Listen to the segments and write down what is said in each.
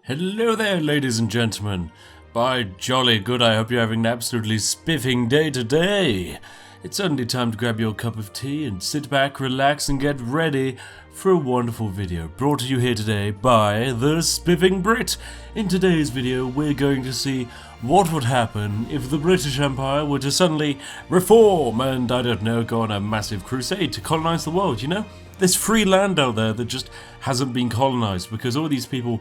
Hello there, ladies and gentlemen. By jolly good, I hope you're having an absolutely spiffing day today. It's certainly time to grab your cup of tea and sit back, relax, and get ready for a wonderful video brought to you here today by the Spiffing Brit. In today's video, we're going to see what would happen if the British Empire were to suddenly reform and, I don't know, go on a massive crusade to colonize the world, you know? There's free land out there that just hasn't been colonized because all these people,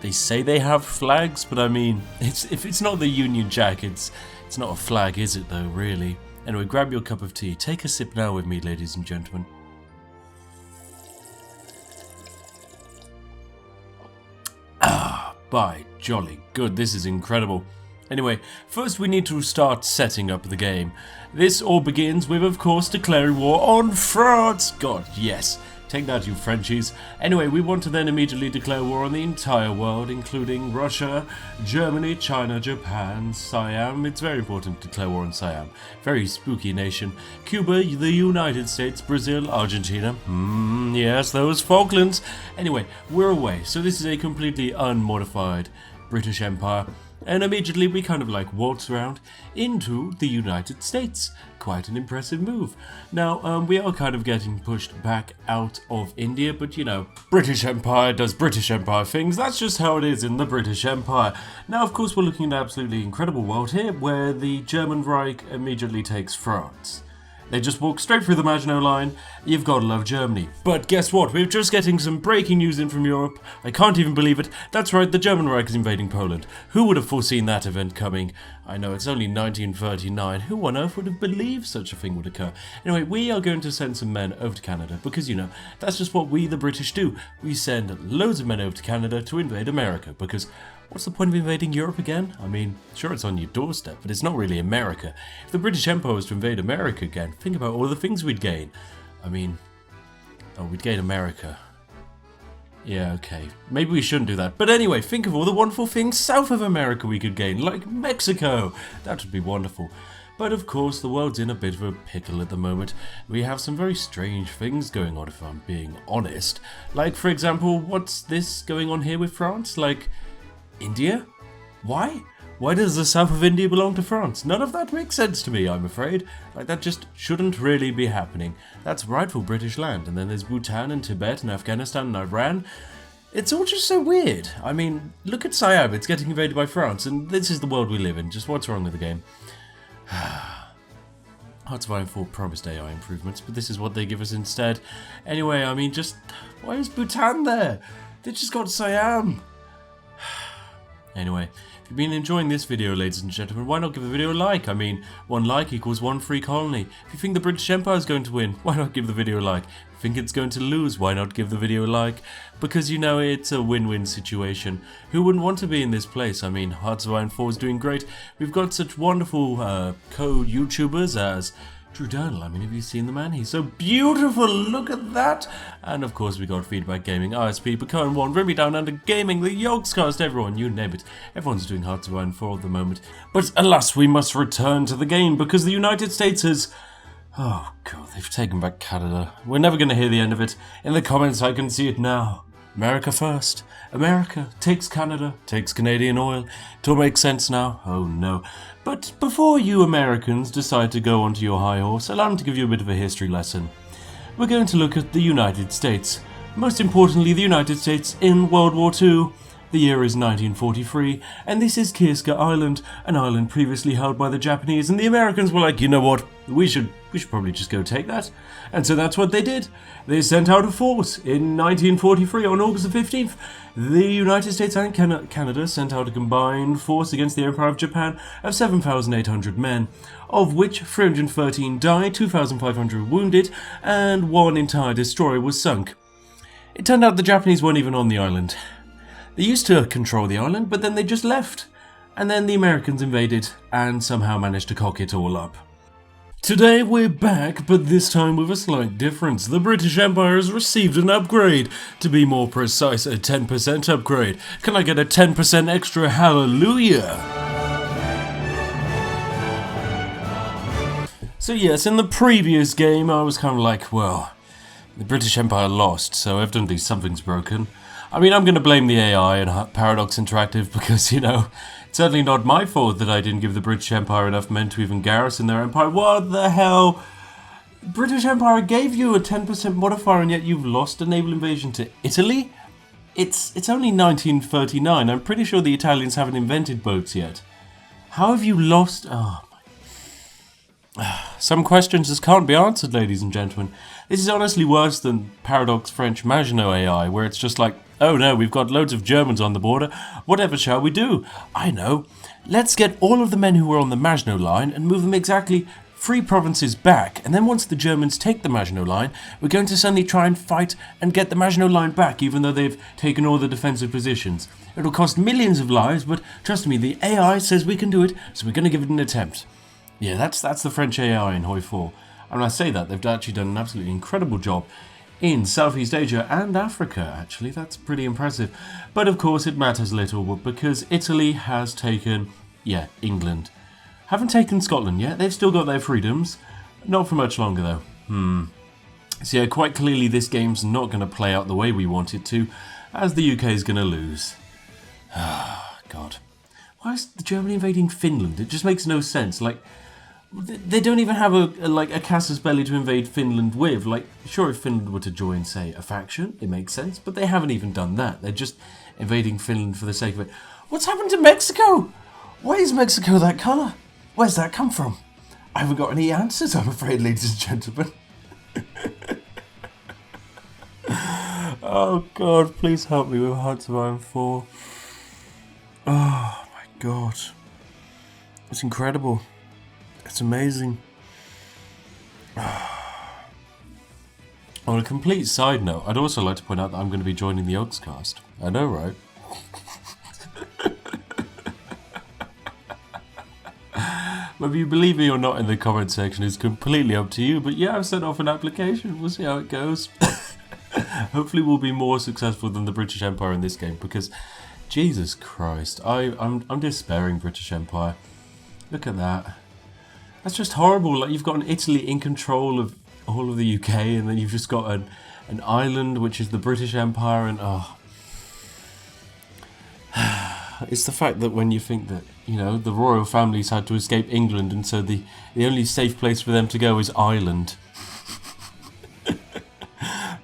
they say they have flags, but I mean, if it's not the Union Jack, it's not a flag, is it though, really? Anyway, grab your cup of tea. Take a sip now with me, ladies and gentlemen. Ah, by jolly good, this is incredible. Anyway, first we need to start setting up the game. This all begins with, of course, declaring war on France. God, yes. Take that, you Frenchies. Anyway, we want to then immediately declare war on the entire world, including Russia, Germany, China, Japan, Siam. It's very important to declare war on Siam. Very spooky nation. Cuba, the United States, Brazil, Argentina. Yes, those Falklands. Anyway, we're away. So this is a completely unmodified British Empire. And immediately we kind of like waltz around into the United States. Quite an impressive move. Now, we are kind of getting pushed back out of India, but you know, British Empire does British Empire things. That's just how it is in the British Empire. Now, of course, we're looking at an absolutely incredible world here, where the German Reich immediately takes France. They just walk straight through the Maginot Line. You've got to love Germany. But guess what? We're just getting some breaking news in from Europe. I can't even believe it. That's right, the German Reich is invading Poland. Who would have foreseen that event coming? I know, it's only 1939. Who on earth would have believed such a thing would occur? Anyway, we are going to send some men over to Canada because, you know, that's just what we the British do. We send loads of men over to Canada to invade America because what's the point of invading Europe again? I mean, sure, it's on your doorstep, but it's not really America. If the British Empire was to invade America again, think about all the things we'd gain. I mean, we'd gain America. Yeah, okay. Maybe we shouldn't do that. But anyway, think of all the wonderful things south of America we could gain, like Mexico. That would be wonderful. But of course, the world's in a bit of a pickle at the moment. We have some very strange things going on, if I'm being honest. Like, for example, what's this going on here with France? Like, India? Why? Why does the south of India belong to France? None of that makes sense to me, I'm afraid. Like, that just shouldn't really be happening. That's rightful British land. And then there's Bhutan and Tibet and Afghanistan and Iran. It's all just so weird. I mean, look at Siam. It's getting invaded by France. And this is the world we live in. Just what's wrong with the game? Hearts of Iron 4 promised AI improvements, but this is what they give us instead. Anyway, I mean, just why is Bhutan there? They just got Siam. Anyway, if you've been enjoying this video, ladies and gentlemen, why not give the video a like? I mean, one like equals one free colony. If you think the British Empire is going to win, why not give the video a like? If you think it's going to lose, why not give the video a like? Because, you know, it's a win-win situation. Who wouldn't want to be in this place? I mean, Hearts of Iron 4 is doing great. We've got such wonderful co-YouTubers as Drew Durnell. I mean, have you seen the man? He's so beautiful. Look at that. And of course, we got Feedback Gaming, ISP, Bacoan 1, Remy Down Under Gaming, the Yogscast, everyone, you name it. Everyone's doing Hearts of Iron 4 at the moment. But alas, we must return to the game because the United States has... Oh, God, they've taken back Canada. We're never going to hear the end of it. In the comments, I can see it now. America first. America takes Canada, takes Canadian oil. It all makes sense now. Oh no. But before you Americans decide to go onto your high horse, allow me to give you a bit of a history lesson. We're going to look at the United States. Most importantly, the United States in World War II. The year is 1943, and this is Kirska Island, an island previously held by the Japanese, and the Americans were like, you know what, we should probably just go take that. And so that's what they did. They sent out a force in 1943 on August the 15th. The United States and Canada sent out a combined force against the Empire of Japan of 7,800 men, of which 313 died, 2,500 wounded, and one entire destroyer was sunk. It turned out the Japanese weren't even on the island. They used to control the island, but then they just left. And then the Americans invaded and somehow managed to cock it all up. Today we're back, but this time with a slight difference. The British Empire has received an upgrade. To be more precise, a 10% upgrade. Can I get a 10% extra hallelujah? So yes, in the previous game I was kind of like, well, the British Empire lost, so evidently something's broken. I mean, I'm going to blame the AI and Paradox Interactive because, you know, it's certainly not my fault that I didn't give the British Empire enough men to even garrison their empire. What the hell? British Empire gave you a 10% modifier and yet you've lost a naval invasion to Italy? It's only 1939. I'm pretty sure the Italians haven't invented boats yet. How have you lost? Oh my. Some questions just can't be answered, ladies and gentlemen. This is honestly worse than Paradox French Maginot AI, where it's just like, oh no, we've got loads of Germans on the border. Whatever shall we do? I know. Let's get all of the men who were on the Maginot Line and move them exactly 3 provinces back, and then once the Germans take the Maginot Line, we're going to suddenly try and fight and get the Maginot Line back, even though they've taken all the defensive positions. It'll cost millions of lives, but trust me, the AI says we can do it, so we're going to give it an attempt. Yeah, that's the French AI in Hoi 4. And when I say that, they've actually done an absolutely incredible job in Southeast Asia and Africa, actually. That's pretty impressive. But of course, it matters little, because Italy has taken, England. Haven't taken Scotland yet. They've still got their freedoms. Not for much longer, though. So yeah, quite clearly this game's not going to play out the way we want it to, as the UK is going to lose. Ah, God. Why is Germany invading Finland? It just makes no sense. Like, they don't even have a casus belli to invade Finland with. Like, sure, if Finland were to join, say, a faction, it makes sense. But they haven't even done that. They're just invading Finland for the sake of it. What's happened to Mexico? Why is Mexico that colour? Where's that come from? I haven't got any answers, I'm afraid, ladies and gentlemen. Oh God, please help me with Hearts of Iron 4. Oh my God. It's incredible. It's amazing. On a complete side note, I'd also like to point out that I'm going to be joining the Ogscast. I know, right? Whether you believe me or not in the comment section is completely up to you, but yeah, I've sent off an application. We'll see how it goes. Hopefully we'll be more successful than the British Empire in this game, because Jesus Christ, I'm despairing, British Empire. Look at that. That's just horrible. Like, you've got an Italy in control of all of the UK, and then you've just got an island which is the British Empire, and it's the fact that when you think that, you know, the royal families had to escape England, and so the only safe place for them to go is Ireland.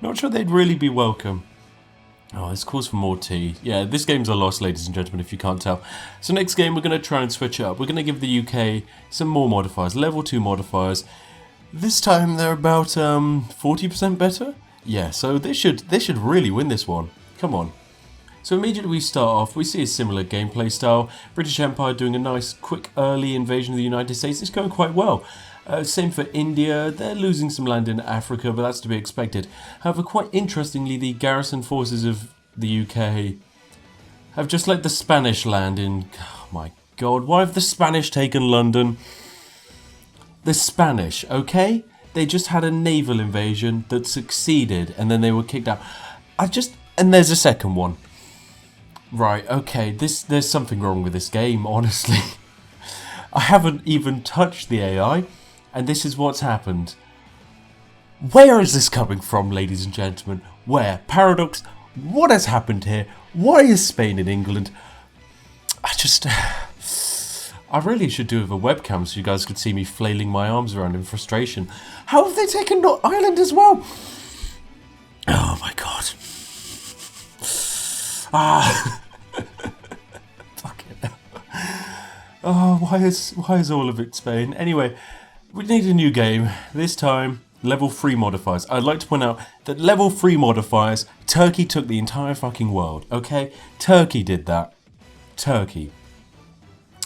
Not sure they'd really be welcome. Oh, this calls for more tea. Yeah, this game's a loss, ladies and gentlemen, if you can't tell. So next game, we're going to try and switch it up. We're going to give the UK some more modifiers, level 2 modifiers. This time they're about 40% better. Yeah, so they should really win this one. Come on. So immediately we start off, we see a similar gameplay style. British Empire doing a nice, quick, early invasion of the United States. It's going quite well. Same for India. They're losing some land in Africa, but that's to be expected. However, quite interestingly, the garrison forces of the UK have just let the Spanish land in. Oh my God, why have the Spanish taken London? The Spanish, okay? They just had a naval invasion that succeeded, and then they were kicked out. And there's a second one. Right, okay, there's something wrong with this game, honestly. I haven't even touched the AI, and this is what's happened. Where is this coming from, ladies and gentlemen? Where? Paradox? What has happened here? Why is Spain in England? I really should do with a webcam so you guys could see me flailing my arms around in frustration. How have they taken Ireland as well? Oh my God. Fuck it. Oh, why is all of it Spain? Anyway, we need a new game. This time, level 3 modifiers. I'd like to point out that level 3 modifiers, Turkey took the entire fucking world, okay? Turkey did that. Turkey.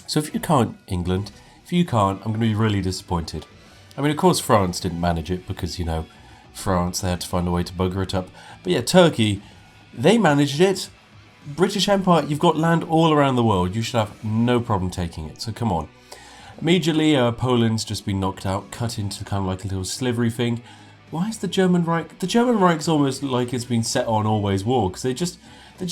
So if you can't, England, if you can't, I'm going to be really disappointed. I mean, of course, France didn't manage it because, you know, France, they had to find a way to bugger it up. But yeah, Turkey, they managed it. British Empire, you've got land all around the world. You should have no problem taking it. So come on. Immediately, Poland's just been knocked out, cut into kind of like a little slivery thing. Why is the German Reich? The German Reich's almost like it's been set on always war, because they're just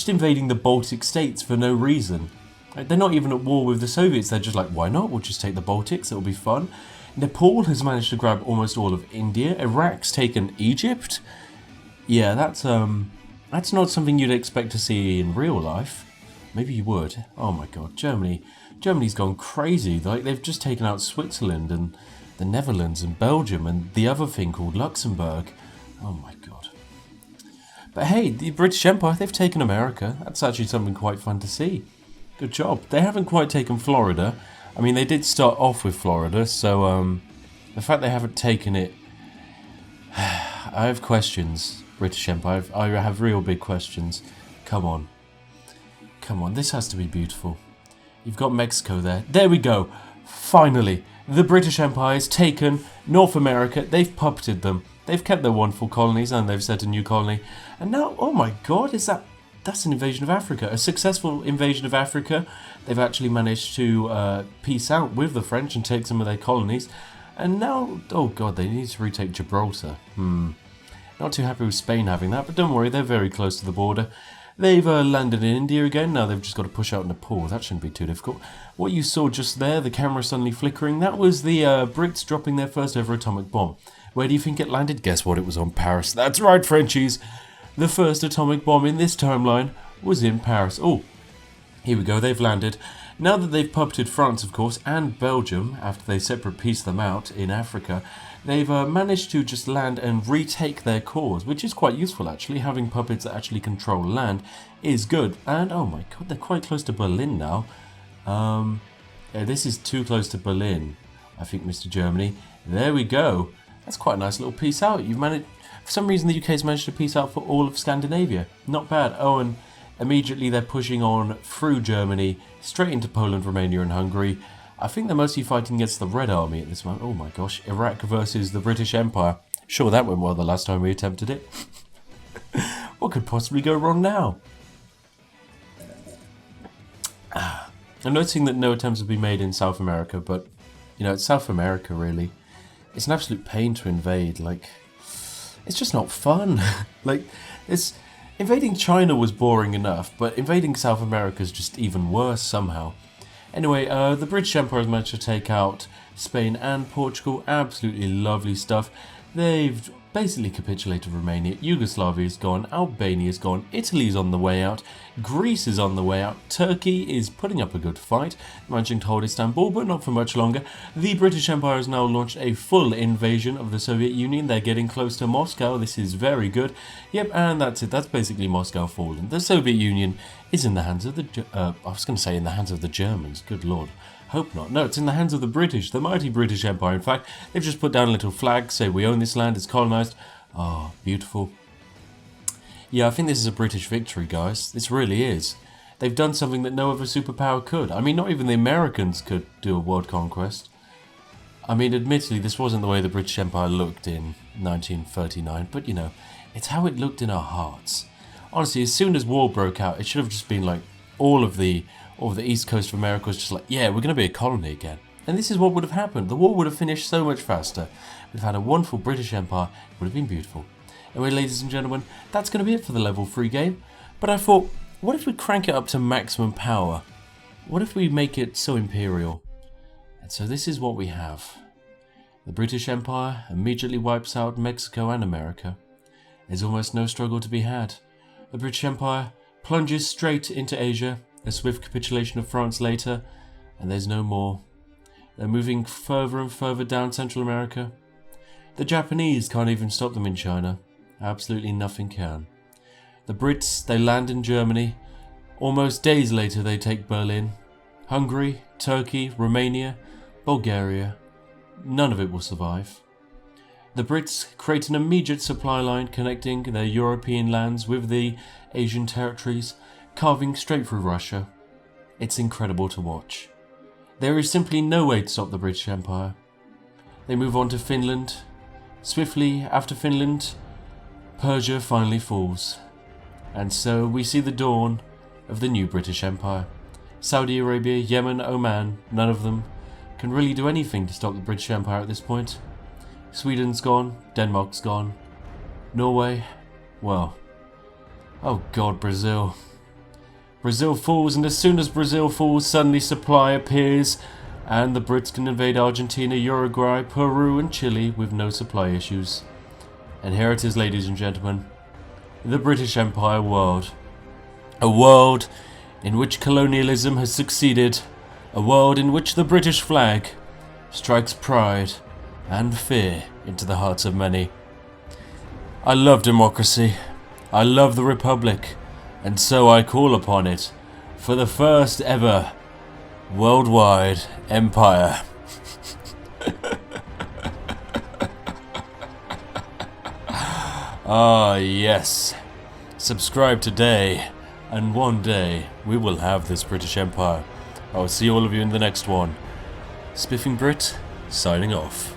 invading the Baltic states for no reason. Like, they're not even at war with the Soviets. They're just like, why not? We'll just take the Baltics. It'll be fun. Nepal has managed to grab almost all of India. Iraq's taken Egypt. Yeah, that's That's not something you'd expect to see in real life. Maybe you would. Oh my god, Germany. Germany's gone crazy. Like, they've just taken out Switzerland and the Netherlands and Belgium and the other thing called Luxembourg. Oh my god. But hey, the British Empire, they've taken America. That's actually something quite fun to see. Good job. They haven't quite taken Florida. I mean, they did start off with Florida, so the fact they haven't taken it... I have questions, British Empire. I have real big questions. Come on. Come on, this has to be beautiful. You've got Mexico there. There we go. Finally, the British Empire has taken North America. They've puppeted them. They've kept their wonderful colonies and they've set a new colony. And now, oh my god, that's an invasion of Africa. A successful invasion of Africa. They've actually managed to peace out with the French and take some of their colonies. And now, oh god, they need to retake Gibraltar. Not too happy with Spain having that, but don't worry, they're very close to the border. They've landed in India again. Now they've just got to push out Nepal. That shouldn't be too difficult. What you saw just there, the camera suddenly flickering, that was the Brits dropping their first ever atomic bomb. Where do you think it landed? Guess what? It was on Paris. That's right, Frenchies. The first atomic bomb in this timeline was in Paris. Oh, here we go. They've landed. Now that they've puppeted France, of course, and Belgium, after they separate pieced them out in Africa, they've managed to just land and retake their cause, which is quite useful, actually. Having puppets that actually control land is good. And, oh my god, they're quite close to Berlin now. Yeah, this is too close to Berlin, I think, Mr. Germany. There we go. That's quite a nice little piece out. You've managed, for some reason, the UK's managed to piece out for all of Scandinavia. Not bad. Oh, and immediately they're pushing on through Germany, straight into Poland, Romania and Hungary. I think they're mostly fighting against the Red Army at this moment. Oh my gosh, Iraq versus the British Empire. Sure, that went well the last time we attempted it. What could possibly go wrong now? I'm noticing that no attempts have been made in South America, but, you know, it's South America, really. It's an absolute pain to invade. Like, it's just not fun. Like, it's... Invading China was boring enough, but invading South America is just even worse somehow. Anyway, the British Empire has managed to take out Spain and Portugal. Absolutely lovely stuff. They've basically capitulated Romania. Yugoslavia is gone. Albania is gone. Italy's on the way out. Greece is on the way out. Turkey is putting up a good fight, managing to hold Istanbul, but not for much longer. The British Empire has now launched a full invasion of the Soviet Union. They're getting close to Moscow. This is very good. Yep, and that's it. That's basically Moscow fallen. The Soviet Union is in the hands of the... I was going to say in the hands of the Germans. Good lord. Hope not. No, it's in the hands of the British, the mighty British Empire. In fact, they've just put down a little flag, say we own this land, it's colonised. Oh, beautiful. Yeah, I think this is a British victory, guys. This really is. They've done something that no other superpower could. I mean, not even the Americans could do a world conquest. I mean, admittedly, this wasn't the way the British Empire looked in 1939, but, you know, it's how it looked in our hearts. Honestly, as soon as war broke out, it should have just been like all of the east coast of America was just like, yeah, we're going to be a colony again. And this is what would have happened. The war would have finished so much faster. We've had a wonderful British Empire. It would have been beautiful. Anyway, ladies and gentlemen, that's going to be it for the level 3 game. But I thought, what if we crank it up to maximum power? What if we make it so imperial? And so this is what we have. The British Empire immediately wipes out Mexico and America. There's almost no struggle to be had. The British Empire plunges straight into Asia. A swift capitulation of France later, and there's no more. They're moving further and further down Central America. The Japanese can't even stop them in China. Absolutely nothing can. The Brits, they land in Germany. Almost days later they take Berlin. Hungary, Turkey, Romania, Bulgaria. None of it will survive. The Brits create an immediate supply line connecting their European lands with the Asian territories, carving straight through Russia. It's incredible to watch. There is simply no way to stop the British Empire. They move on to Finland. Swiftly after Finland, Persia finally falls. And so we see the dawn of the new British Empire. Saudi Arabia, Yemen, Oman, none of them can really do anything to stop the British Empire at this point. Sweden's gone, Denmark's gone. Norway, well, oh god, Brazil. Brazil falls, and as soon as Brazil falls, suddenly supply appears, and the Brits can invade Argentina, Uruguay, Peru and Chile with no supply issues. And here it is, ladies and gentlemen. the British Empire world. A world in which colonialism has succeeded. A world in which the British flag strikes pride and fear into the hearts of many. I love democracy. I love the Republic. And so I call upon it for the first ever worldwide empire. Ah, yes. Subscribe today, and one day we will have this British Empire. I will see all of you in the next one. Spiffing Brit, signing off.